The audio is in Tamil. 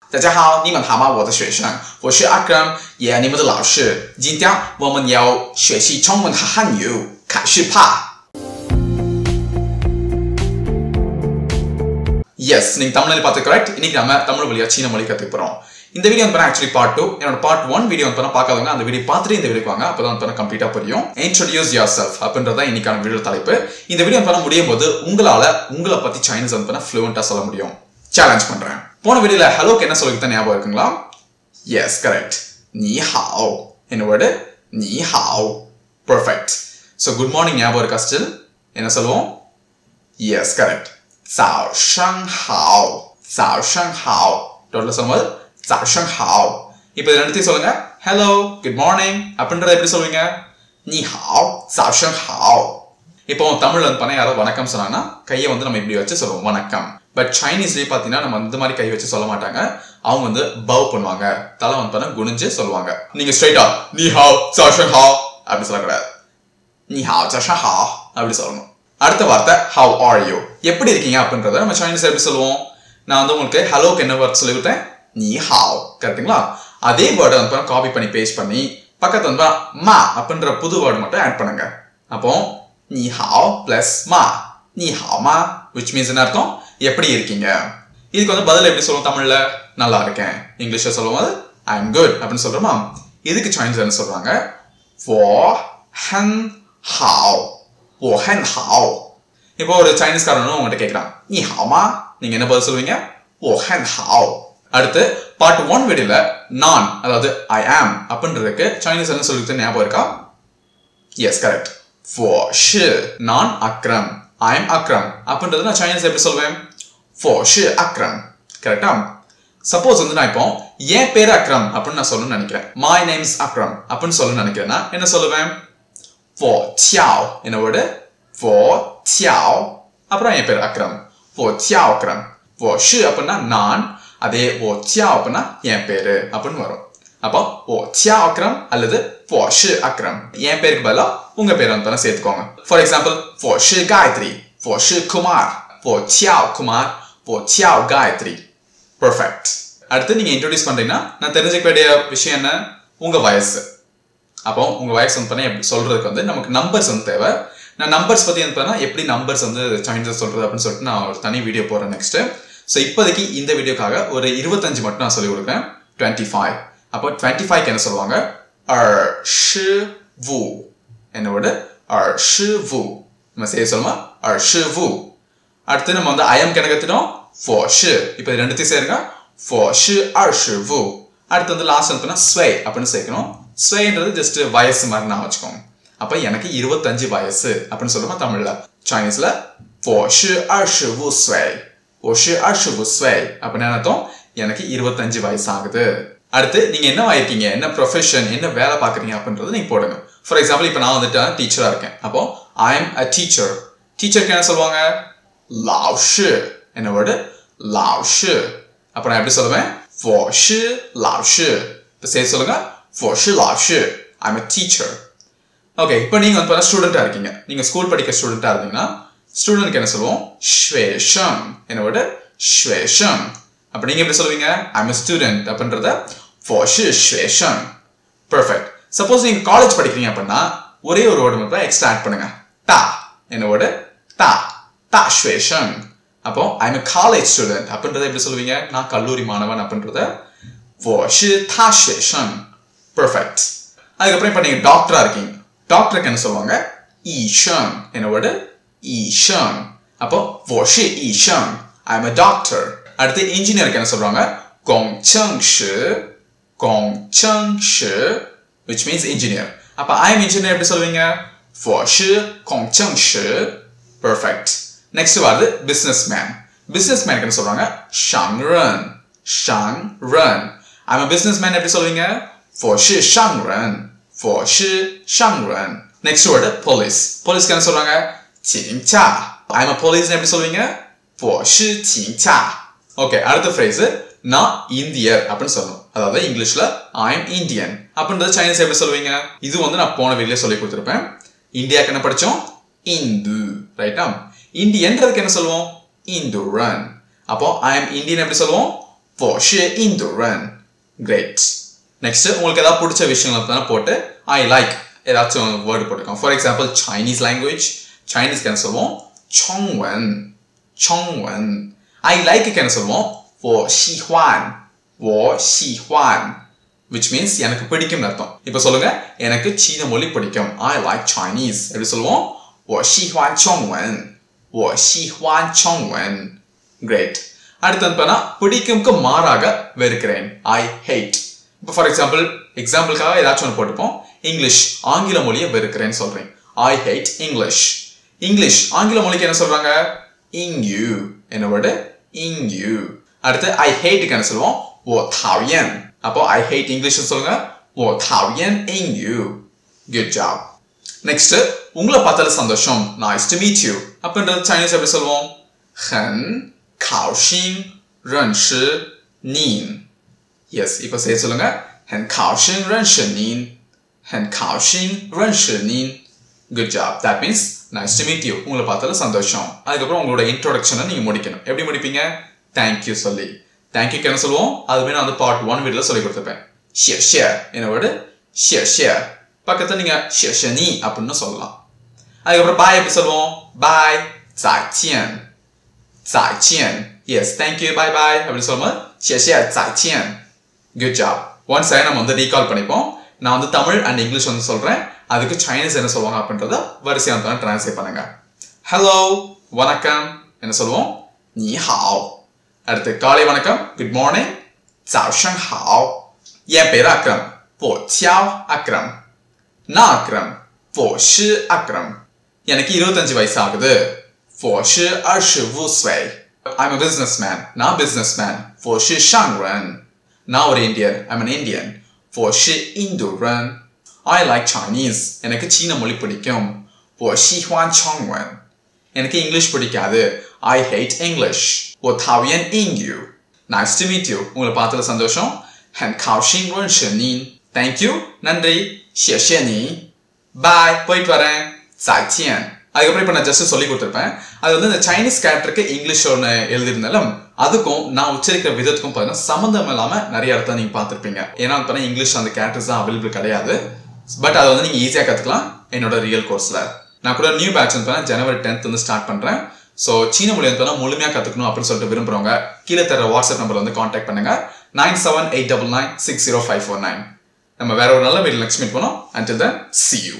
大家好，你们好吗？我的学生，我是阿根，也你们的老师。今天我们要学习中文和汉语，开始吧。Yes, நீங்க தமிழ்ல பார்த்து கரெக்ட். இன்னைக்கு நாம தமிழ் வழியா சீன மொழி கத்துக்க போறோம். இந்த வீடியோ வந்து ஆக்சுவலி பார்ட் 2. என்னோட பார்ட் 1 வீடியோ வந்து பார்க்காதவங்க அந்த வீடியோ பார்த்துட்டு இந்த வீடியோக்கு வாங்க. அப்பதான் வந்து கம்ப்ளீட்டா புரியும். Introduce yourself அப்படின்றத இன்னைக்கான வீடியோ தலைப்பு. இந்த வீடியோ வந்து முடியும் போது உங்களை பத்தி சைனீஸ் வந்து ஃப்ளூவெண்டா சொல்ல முடியும். சேலஞ்ச் பண்றேன். போன வீடியோல ஹலோக்கு என்ன சொல்லிட்டு ஞாபகம் இருக்குங்களா? Yes correct. நீ ஹாவ். என்ன வேர்டு? நீ have. Perfect. So good morning ஞாபகம் இருக்கா ஸ்டில்? என்ன சொல்லுவோம்? Yes correct. 早上好早上好டோட்டலா சொல்லும்போது 早上好இப்போ இது ரெண்டுத்தையும் சொல்லுங்க hello good morning அப்படின்றத எப்படி சொல்வீங்க நீ ஹாவ் 早上好இப்போ தமிழ்ல வந்து பண்ண யாராவது வணக்கம் சொன்னாங்கன்னா கையை வந்து நம்ம இப்படி வச்சு சொல்லுவோம் வணக்கம் பட் சைனீஸ்லயே பாத்தீங்கன்னா நம்ம இந்த மாதிரி கை வச்சு சொல்ல மாட்டாங்க அவங்க வந்து பவ் பண்ணுவாங்க தலை வந்து பண்ண குனிஞ்சு சொல்லுவாங்க நீங்க ஸ்ட்ரைட்டா நீ ஹாவ் 早上好அப்படி சொல்லக்கூடாது நீ ஹாவ் 早上好அப்படி சொல்லணும் அடுத்த வார்த்தை how are you எப்படி இருக்கீங்க அப்படின்றத நம்ம சைனீஸ்ல எப்படி சொல்லுவோம் நான் வந்து உங்களுக்கு ஹலோக்கு என்ன வேர்ட் சொல்லிவிட்டேன் நீ ஹாவ் கரெக்ட்டுங்களா அதே வேர்டை வந்து காப்பி பண்ணி பேஸ்ட் பண்ணி பக்கத்துல வந்து மா அப்படின்ற புது வேர்டு மட்டும் ஆட் பண்ணுங்க அப்போ நீ ஹாவ் பிளஸ் மா நீ ஹாவ் மா which means என்ன அர்த்தம் எப்படி இருக்கீங்க இதுக்கு வந்து பதில் எப்படி சொல்லுவோம் தமிழ்ல நல்லா இருக்கேன் இங்கிலீஷ்ல சொல்லும்போது I am good அப்படின்னு சொல்றோமா இதுக்கு சைனீஸ்ல என்ன சொல்றாங்க 我很好我很好இப்போ ஒரு சைனீஸ்காரனும் உங்ககிட்ட கேக்குறான் நீ ஹாமா நீங்க என்ன பதில் சொல்வீங்க 我很好அடுத்து பார்ட் 1 வீடியோல நான் அதாவது I am அப்படின்றதுக்கு சைனீஸ் என்ன சொல்லிட்டு ஞாபகம் இருக்கா எஸ் கரெக்ட் 我是நான் அக்ரம் I am அக்ரம் அப்படின்றது நான் சைனீஸ் எப்படி சொல்வேன் 我是அக்ரம் கரெக்டா சப்போஸ் வந்து நான் இப்போ என் பேர் அக்ரம் அப்படின்னு நான் சொல்லணும்னு நினைக்கிறேன் my name is அக்ரம் அப்படின்னு சொல்லணும்னு நினைக்கிறேன்னா என்ன சொல்லுவேன் 我叫என்ன வேர்டு 我叫அப்புறம் என் பேர் அக்ரம் 我叫அக்ரம் 我是அப்படின்னா நான் அதே我叫அப்படின்னா என் பேரு அப்படின்னு வரும் அப்போ我叫அக்ரம் அல்லது我是அக்ரம் என் பேருக்கு பதிலா உங்க பேரை வந்து சேர்த்துக்கோங்க ஃபார் எக்ஸாம்பிள் 我是காயத்ரி 我是குமார் 我叫குமார் 我叫காயத்ரி பெர்ஃபெக்ட் அடுத்து நீங்க இன்ட்ரோடியூஸ் பண்றீங்கன்னா நான் தெரிஞ்சுக்க வேண்டிய விஷயம் என்ன உங்க வயசு அப்போ உங்க வயசு வந்து பண்ண எப்படி சொல்றதுக்கு வந்து நமக்கு நம்பர்ஸ் வந்து தேவை நான் நம்பர்ஸ் பத்தி வந்து எப்படி நம்பர்ஸ் வந்து சைனீஸ்ல சொல்றது அப்படின்னு சொல்லிட்டு நான் ஒரு தனி வீடியோ போறேன் நெக்ஸ்ட் சோ இப்போதைக்கு இந்த வீடியோக்காக ஒரு 25 மட்டும் நான் சொல்லி கொடுக்கிறேன் 25 அப்போ 25 என்ன சொல்லுவாங்க 25 என்ன வேர்டு 25 நம்ம சேர்த்து சொல்லுமா 25 அடுத்து நம்ம வந்து I am கணக்கு எடுத்துட்டோம் 我是இப்போ இது ரெண்டுத்தையும் சேருங்க 我是25அடுத்து வந்து லாஸ்ட் வந்து ஸ்வை அப்படின்னு சேர்க்கணும் ஸ்வைன்றது ஜஸ்ட் வயசு மாதிரி நான் வச்சுக்கோங்க அப்ப எனக்கு 25 வயசு அப்படின்னு சொல்லுமா தமிழ்ல சைனீஸ்ல 我是25岁我是25岁அப்படின்னா அர்த்தம் எனக்கு 25 வயசு ஆகுது அடுத்து நீங்க என்ன ஆயிருக்கீங்க என்ன ப்ரொஃபஷன் என்ன வேலை பார்க்கறீங்க அப்படின்றது நீங்க போடுங்க ஃபார் எக்ஸாம்பிள் இப்போ நான் வந்துட்டு டீச்சரா இருக்கேன் அப்போ I am a teacher டீச்சருக்கு என்ன சொல்லுவாங்க 老师என்ன வேர்டு 老师அப்ப நான் எப்படி சொல்லுவேன் 我是老师இப்போ சேர்த்து சொல்லுங்க 我是老师 I'm a teacher ஓகே இப்போ நீங்க வந்து ஸ்டூடெண்டா இருக்கீங்க நீங்க ஸ்கூல் படிக்கிற ஸ்டூடெண்டா இருந்தீங்கன்னா ஸ்டூடெண்ட்க்கு என்ன சொல்லுவோம் 学生என்ன வேர்டு 学生அப்ப நீங்க எப்படி சொல்லுவீங்க I'm a student அப்படின்றத 我是学生பெர்ஃபெக்ட் சப்போஸ் நீங்க காலேஜ் படிக்கிறீங்க அப்படின்னா ஒரே ஒரு வேர்டு மட்டும் எக்ஸ்ட்ரா ஆட் பண்ணுங்க தா என்ன வேர்டு தா தா 学生அப்போ I'm a college student அப்படின்றத எப்படி சொல்லுவீங்க நான் கல்லூரி மாணவன் அப்படின்றத 我是大学生பெர்ஃபெக்ட் அதுக்கப்புறம் இப்போ நீங்க டாக்டரா இருக்கீங்க டாக்டருக்கு என்ன சொல்லுவாங்க 医生என்ன வேர்டு 医生அப்போ 我是医生 I'm a doctor அடுத்து இன்ஜினியருக்கு என்ன சொல்றாங்க 工程师工程师 which means engineer அப்ப I am engineer எப்படி சொல்வீங்க 我是工程师 perfect next வருது businessman businessman என்ன சொல்றாங்க 商人商人I'm a businessman எப்படி சொல்வீங்க 我是商人我是商人 next word police police என்ன சொல்றாங்க 警察 I'm a police எப்படி சொல்வீங்க 我是警察 ஓகே அடுத்த phrase நான் இந்தியர் அப்படினு சொல்லணும் அதாவது இங்கிலீஷ்ல I am Indian அப்படின்றது சைனீஸ் எப்படி சொல்வீங்க இது வந்து நான் போன வீடியோல சொல்லி கொடுத்திருப்பேன் இந்தியாக்கு என்ன படிச்சோம் இந்து ரைட்டா இந்தியன்றதுக்கு என்ன சொல்லுவோம் இந்துரன் அப்போ I am Indian எப்படி சொல்லுவோம் 我是印度人 great next உங்களுக்கு ஏதாவது பிடிச்ச விஷயங்களை தான் போட்டு I like ஏதாச்சும் வேர்ட் போட்டுக்கோங்க for example Chinese language Chinese க்கு என்ன சொல்வோம் 中文 I like க்கு என்ன சொல்வோம் 我喜欢 which means எனக்கு பிடிக்கும் அர்த்தம் இப்போ சொல்லுங்க எனக்கு சீன மொழி பிடிக்கும் I like Chinese எப்படி சொல்வோம் 我喜欢中文 great அடுத்து பார்த்தா பிடிக்கும்க்கு மாறாக வெறுக்கிறேன் I hate இப்போ ஃபார் எக்ஸாம்பிளுக்காக ஏதாச்சும் ஒன்று போட்டுப்போம் இங்கிலீஷ் ஆங்கில மொழியை வெறுக்கிறேன்னு சொல்றேன் I hate இங்கிலீஷ் ஆங்கில மொழிக்கு என்ன சொல்றாங்க இங்கு என்ன வேர்டு இங்கு அடுத்து I hate க்கு என்ன சொல்லுவோம் 我讨厌அப்போ I hate English சொல்லுங்க 我讨厌英语 good job next உங்களை பார்த்தல சந்தோஷம் nice to meet you அப்படின்றது சைனீஸ் எப்படி சொல்லுவோம் 很高兴认识您 yes இப்போ சே சொல்லுங்க 很高兴认识您 good job that means nice to meet you உங்களை பார்த்தல சந்தோஷம் அதுக்கு அப்புறம் உங்களோட இன்ட்ரோடக்ஷனை நீங்க முடிக்கணும் எப்படி முடிப்பீங்க thank you சொல்லி thank you என்ன சொல்லுவோம் அதுவே நான் வந்து part 1 வீடியோல சொல்லி கொடுத்திருப்பேன்谢谢என்ன வேர்டு谢谢பக்கத்துல நீங்க谢谢你அப்படினு சொல்லலாம் அதுக்கு அப்புறம் bye எப்படி சொல்லுவோம் bye 再见 yes thank you bye bye அப்படி சொல்லும்போது谢谢再见 good job once again நம்ம வந்து ரீகால் பண்ணிப்போம் நான் வந்து தமிழ் and இங்கிலீஷ் வந்து சொல்றேன் அதுக்கு சைனீஸ் என்ன சொல்வாங்க அப்படின்றத வரிசையா வந்து ட்ரான்ஸ்லேட் பண்ணுங்க hello வணக்கம் என்ன சொல்லுவோம் 你好 அடுத்து காலை வணக்கம் good morning 早上好என் பேர் அக்ரம் 我叫அக்ரம் நான் அக்ரம் 我是அக்ரம் எனக்கு 25 வயசு ஆகுது 我是25岁 I'm a businessman நான் businessman 我是商人நான் ஒரு Indian I'm an Indian 我是印度人 I like Chinese எனக்கு சீன மொழி பிடிக்கும் 我喜欢中文எனக்கு இங்கிலீஷ் பிடிக்காது I hate English 我讨厌英语 Nice to meet you உங்களை பார்த்ததுல சந்தோஷம் 很高兴认识您 Thank you நன்றி谢谢你 Bye போயிட்டு வரேன்再见அதுக்கப்புறம் இப்போ நான் ஜஸ்ட் சொல்லி கொடுத்துருப்பேன் அது வந்து இந்த சைனீஸ் கேரக்டருக்கு இங்கிலீஷ் ஒன்று எழுதியிருந்தாலும் அதுக்கும் நான் உச்சரிக்கிற விதத்துக்கும் பார்த்தீங்கன்னா சம்மந்தம் இல்லாமல் நிறைய இடத்த நீங்கள் பார்த்துருப்பீங்க ஏன்னா பார்த்தா இங்கிலீஷ் அந்த கேரக்டர்ஸ் தான் அவைலபிள் கிடையாது பட் அதை வந்து நீங்கள் ஈஸியாக கற்றுக்கலாம் என்னோட ரியல் கோர்ஸில் நான் கூட நியூ பேட்ச் வந்து ஜனவரி 10th வந்து ஸ்டார்ட் பண்ணுறேன் ஸோ சீன மொழி வந்து முழுமையாக கற்றுக்கணும் அப்படின்னு சொல்லிட்டு விரும்புகிறவங்க கீழே தர வாட்ஸ்அப் நம்பர் வந்து காண்டாக்ட் பண்ணுங்க 9789960549 நம்ம வேற ஒரு நல்ல வீடியோ நெக்ஸ்ட் மீட் பண்ணோம் until then see you